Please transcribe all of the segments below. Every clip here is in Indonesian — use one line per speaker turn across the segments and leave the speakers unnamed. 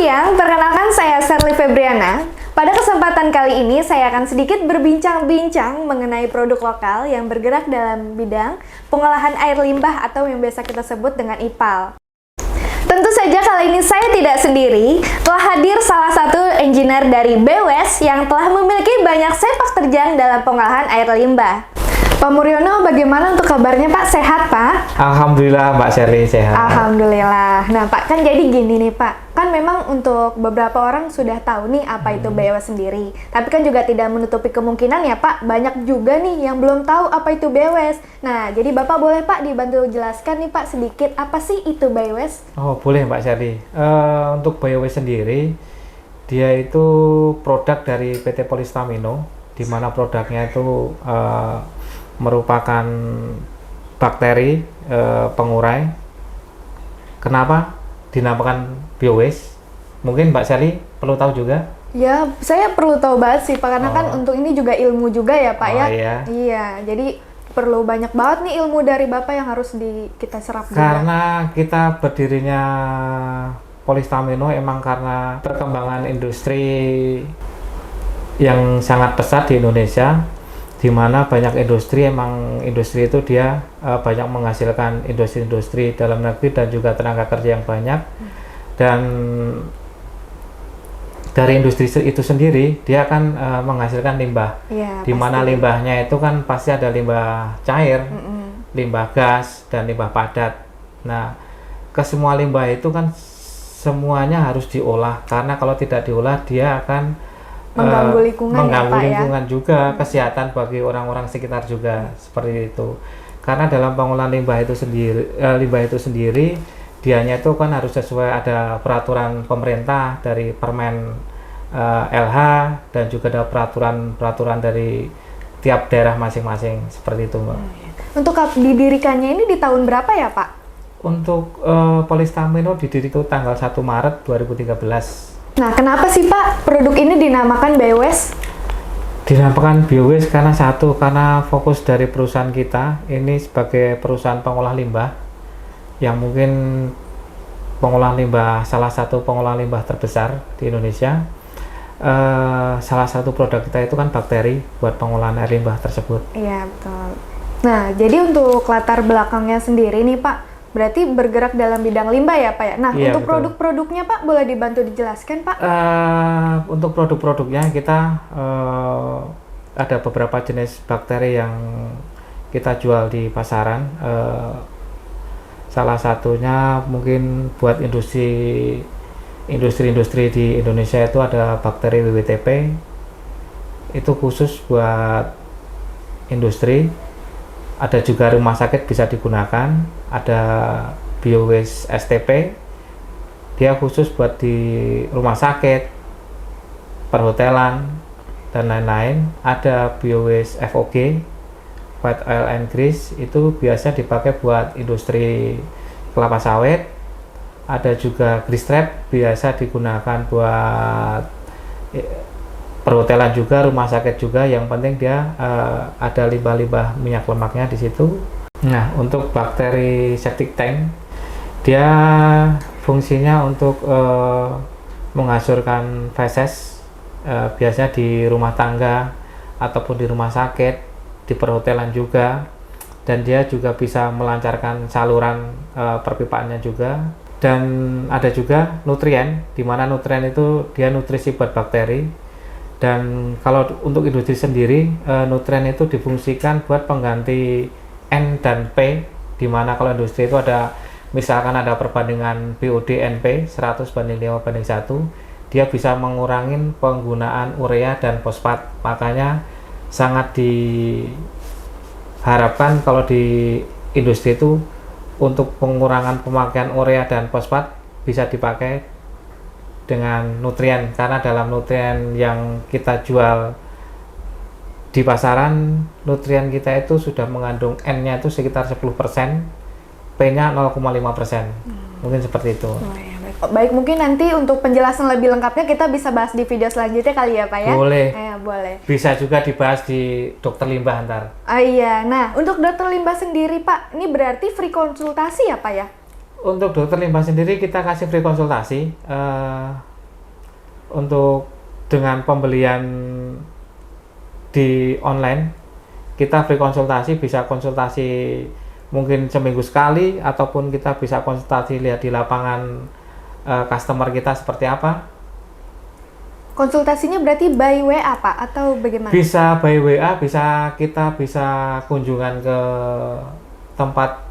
siang, perkenalkan saya Sherly Febriana. Pada kesempatan kali ini saya akan sedikit berbincang-bincang mengenai produk lokal yang bergerak dalam bidang pengolahan air limbah atau yang biasa kita sebut dengan IPAL. Tentu saja kali ini saya tidak sendiri, telah hadir salah satu engineer dari BWS yang telah memiliki banyak sepak terjang dalam pengolahan air limbah. Pak Muryono, bagaimana untuk kabarnya Pak? Sehat Pak?
Alhamdulillah Mbak Sherly, sehat.
Alhamdulillah. Nah Pak, kan jadi gini nih Pak, kan memang untuk beberapa orang sudah tahu nih apa itu BWS sendiri. Tapi kan juga tidak menutupi kemungkinan ya Pak, banyak juga nih yang belum tahu apa itu BWS. Nah, jadi Bapak boleh Pak dibantu jelaskan nih Pak sedikit apa sih itu BWS?
Oh boleh Mbak Sherly. Untuk BWS sendiri, dia itu produk dari PT Polistamino, di mana produknya itu merupakan bakteri pengurai. Kenapa dinamakan BioWaste? Mungkin Mbak Sherly perlu tahu juga?
Ya, saya perlu tahu banget sih Pak, karena kan untuk ini juga ilmu juga ya Pak ya.
Iya.
Iya, jadi perlu banyak banget nih ilmu dari Bapak yang harus kita serap juga.
Karena kita berdirinya Polistamino emang karena perkembangan industri yang sangat pesat di Indonesia, di mana banyak industri itu dia banyak menghasilkan industri dalam negeri dan juga tenaga kerja yang banyak. Dan dari industri itu sendiri dia akan menghasilkan limbah,
ya,
di mana limbahnya itu kan pasti ada limbah cair, limbah gas, dan limbah padat. Nah, ke semua limbah itu kan semuanya harus diolah, karena kalau tidak diolah dia akan
mengganggu lingkungan,
lingkungan juga, kesehatan bagi orang-orang sekitar juga, seperti itu. Karena dalam pengolahan limbah itu sendiri, dianya itu kan harus sesuai, ada peraturan pemerintah dari Permen LH, dan juga ada peraturan dari tiap daerah masing-masing, seperti itu Mbak.
Untuk didirikannya ini di tahun berapa ya Pak?
Untuk Polistamino didirikan tanggal 1 Maret 2013.
Nah, kenapa sih Pak produk ini dinamakan BioWaste?
Dinamakan BioWaste karena fokus dari perusahaan kita ini sebagai perusahaan pengolah limbah, yang mungkin salah satu pengolah limbah terbesar di Indonesia. Salah satu produk kita itu kan bakteri buat pengolahan air limbah tersebut.
Iya, betul. Nah, jadi untuk latar belakangnya sendiri nih Pak, berarti bergerak dalam bidang limbah ya Pak ya? Nah,
iya,
untuk produk-produknya Pak, boleh dibantu dijelaskan Pak?
Untuk produk-produknya kita ada beberapa jenis bakteri yang kita jual di pasaran. Salah satunya mungkin buat industri di Indonesia itu ada bakteri WWTP, itu khusus buat industri. Ada juga rumah sakit bisa digunakan. Ada BioWaste STP, dia khusus buat di rumah sakit, perhotelan, dan lain-lain. Ada BioWaste FOG, White Oil and Grease, itu biasa dipakai buat industri kelapa sawit. Ada juga Grease Trap, biasa digunakan buat perhotelan juga, rumah sakit juga. Yang penting dia ada limbah-limbah minyak lemaknya di situ. Nah, untuk bakteri septic tank, dia fungsinya untuk menghasilkan feses, biasanya di rumah tangga ataupun di rumah sakit, di perhotelan juga. Dan dia juga bisa melancarkan saluran perpipaannya juga. Dan ada juga nutrien, di mana nutrien itu dia nutrisi buat bakteri. Dan kalau untuk industri sendiri, nutrien itu difungsikan buat pengganti N dan P, di mana kalau industri itu ada, misalkan ada perbandingan BOD NP 100:5:1, dia bisa mengurangi penggunaan urea dan fosfat. Makanya sangat diharapkan kalau di industri itu untuk pengurangan pemakaian urea dan fosfat bisa dipakai dengan nutrien, karena dalam nutrien yang kita jual di pasaran, nutrien kita itu sudah mengandung N-nya itu sekitar 10%, P-nya 0,5%. Mungkin seperti itu.
Oh, ya, baik, mungkin nanti untuk penjelasan lebih lengkapnya kita bisa bahas di video selanjutnya kali ya Pak ya?
Boleh.
Boleh.
Bisa juga dibahas di dokter limbah ntar.
Iya, nah untuk dokter limbah sendiri Pak, ini berarti free konsultasi ya Pak ya?
Untuk dokter limbah sendiri kita kasih free konsultasi. untuk dengan pembelian di online, kita free konsultasi, bisa konsultasi mungkin seminggu sekali, ataupun kita bisa konsultasi lihat di lapangan customer kita seperti apa.
Konsultasinya berarti by WA Pak atau bagaimana?
Bisa by WA, kita bisa kunjungan ke tempat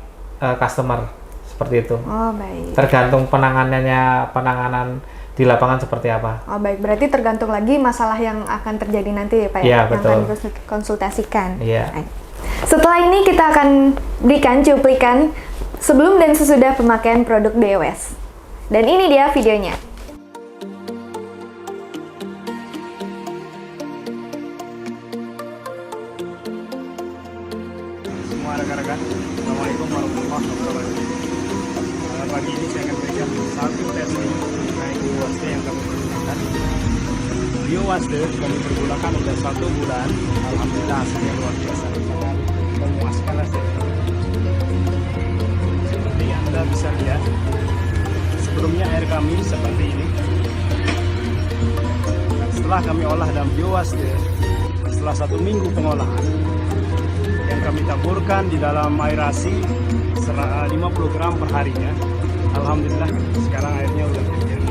customer seperti itu.
Oh baik.
Tergantung penanganan di lapangan seperti apa.
Oh baik, berarti tergantung lagi masalah yang akan terjadi nanti ya Pak ya,
Iya,
yang
betul.
akan dikonsultasikan.
Iya.
Baik. Setelah ini kita akan berikan cuplikan sebelum dan sesudah pemakaian produk BOS. Dan ini dia videonya.
Semua rekan-rekan, Assalamualaikum warahmatullahi wabarakatuh. Pagi ini saya akan berikan satu testing mengenai BioWaste yang kami pergunakan. BioWaste kami pergunakan sudah 1 bulan. Alhamdulillah hasilnya luar biasa, sangat memuaskan hasilnya. Seperti Anda bisa lihat, sebelumnya air kami seperti ini. Dan setelah kami olah dalam BioWaste, setelah 1 minggu pengolahan, yang kami taburkan di dalam aerasi 50 gram per harinya. Alhamdulillah sekarang airnya udah terjadi.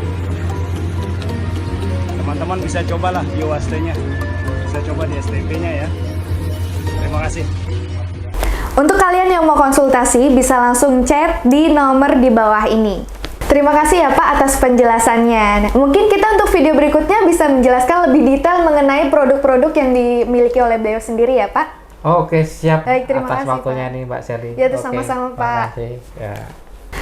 Teman-teman bisa cobalah BioWaste-nya, bisa coba di STP-nya ya. Terima kasih.
Untuk kalian yang mau konsultasi bisa langsung chat di nomor di bawah ini. Terima kasih ya Pak atas penjelasannya. Nah, mungkin kita untuk video berikutnya bisa menjelaskan lebih detail mengenai produk-produk yang dimiliki oleh beliau sendiri ya Pak.
Oke, siap.
Baik, terima
atas
kasih,
waktunya
Pak.
nih Mbak Sherly.
Ya, itu
Oke,
sama-sama, Pak.
makasih. Ya.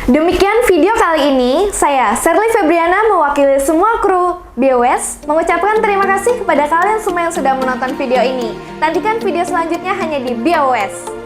Demikian video kali ini, saya Sherly Febriana mewakili semua kru BOS mengucapkan terima kasih kepada kalian semua yang sudah menonton video ini. Nantikan video selanjutnya hanya di BOS.